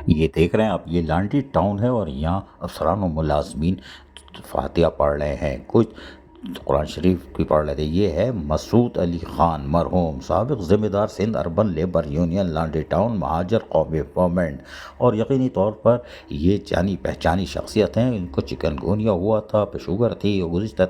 یہ دیکھ رہے ہیں آپ، یہ لانڈی ٹاؤن ہے اور یہاں افسران و ملازمین فاتحہ پڑھ رہے ہیں، کچھ قرآن شریف کی پڑھ رہے تھے۔ یہ ہے مسعود علی خان مرحوم، سابق ذمہ دار Sindh urban labour union Landhi town مہاجر قومی موومنٹ، اور یقینی طور پر یہ جانی پہچانی شخصیت ہیں۔ ان کو چکن گونیا ہوا تھا، پہ شوگر تھی، اور گزشتہ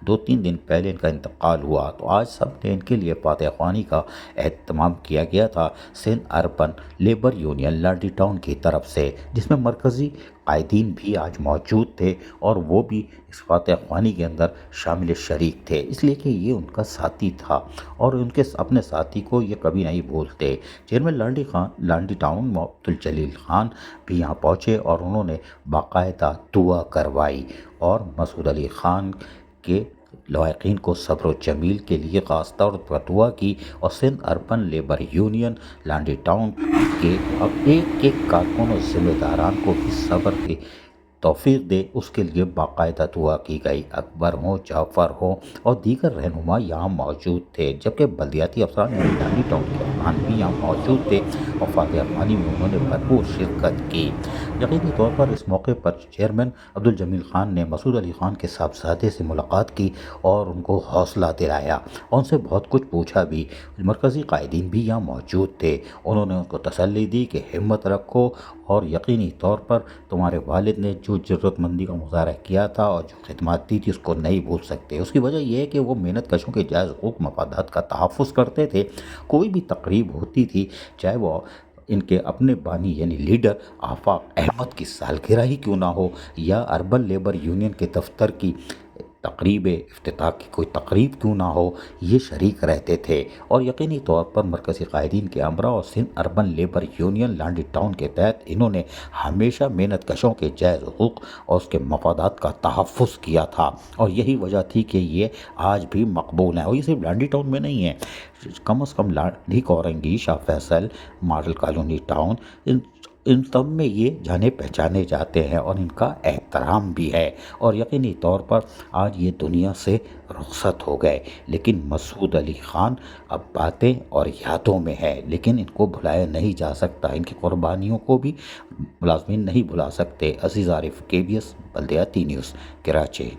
دو تین دن پہلے ان کا انتقال ہوا، تو آج سب نے ان کے لیے فاتح خوانی کا اہتمام کیا گیا تھا Sindh urban labour union Landhi town کی طرف سے، جس میں مرکزی قائدین بھی آج موجود تھے اور وہ بھی اس فاتح خوانی کے اندر شامل شریک تھے، اس لیے کہ یہ ان کا ساتھی تھا اور ان کے اپنے ساتھی کو یہ کبھی نہیں بھولتے۔ چیئرمین لانڈی ٹاؤن عبدالجلیل خان بھی یہاں پہنچے اور انہوں نے باقاعدہ دعا کروائی اور مسعود علی خان کے لواحقین کو صبر و جمیل کے لیے خاص طور پر دعا کی، اور Sindh urban labour union Landhi town کے اب ایک ایک کارکن و ذمہ داران کو بھی صبر کی توفیق دے، اس کے لیے باقاعدہ دعا کی گئی۔ اکبر ہوں، جعفر ہوں اور دیگر رہنما یہاں موجود تھے، جبکہ بلدیاتی افسران یعنی لانڈی ٹاؤن کے افسران بھی یہاں موجود تھے اور فاتحہ خوانی میں انہوں نے بھرپور شرکت کی۔ یقینی طور پر اس موقع پر چیئرمین عبدالجمیل خان نے مسعود علی خان کے صاحبزادے سے ملاقات کی اور ان کو حوصلہ دلایا اور ان سے بہت کچھ پوچھا بھی۔ مرکزی قائدین بھی یہاں موجود تھے، انہوں نے ان کو تسلی دی کہ ہمت رکھو اور یقینی طور پر تمہارے والد نے جو جرت مندی کا مظاہرہ کیا تھا اور جو خدمات دی تھی اس کو نہیں بھول سکتے۔ اس کی وجہ یہ ہے کہ وہ محنت کشوں کے جائز حقوق مفادات کا تحفظ کرتے تھے۔ کوئی بھی تقریب ہوتی تھی، چاہے وہ ان کے اپنے بانی یعنی لیڈر آفاق احمد کی سالگرہ ہی کیوں نہ ہو، یا اربن لیبر یونین کے دفتر کی تقریب افتتاح کی کوئی تقریب کیوں نہ ہو، یہ شریک رہتے تھے۔ اور یقینی طور پر مرکزی قائدین کے امراء اور Sindh urban labour union Landhi town کے تحت انہوں نے ہمیشہ محنت کشوں کے جائز حقوق اور اس کے مفادات کا تحفظ کیا تھا، اور یہی وجہ تھی کہ یہ آج بھی مقبول ہیں۔ اور یہ صرف لانڈی ٹاؤن میں نہیں ہے، کم از کم لانڈی کورنگی، شاہ فیصل، ماڈل کالونی ٹاؤن، ان سب میں یہ جانے پہچانے جاتے ہیں اور ان کا احترام بھی ہے۔ اور یقینی طور پر آج یہ دنیا سے رخصت ہو گئے، لیکن مسعود علی خان اب باتیں اور یادوں میں ہے، لیکن ان کو بھلایا نہیں جا سکتا، ان کی قربانیوں کو بھی ملازمین نہیں بھلا سکتے۔ عزیز عارف، KBS بلدیاتی نیوز، کراچی۔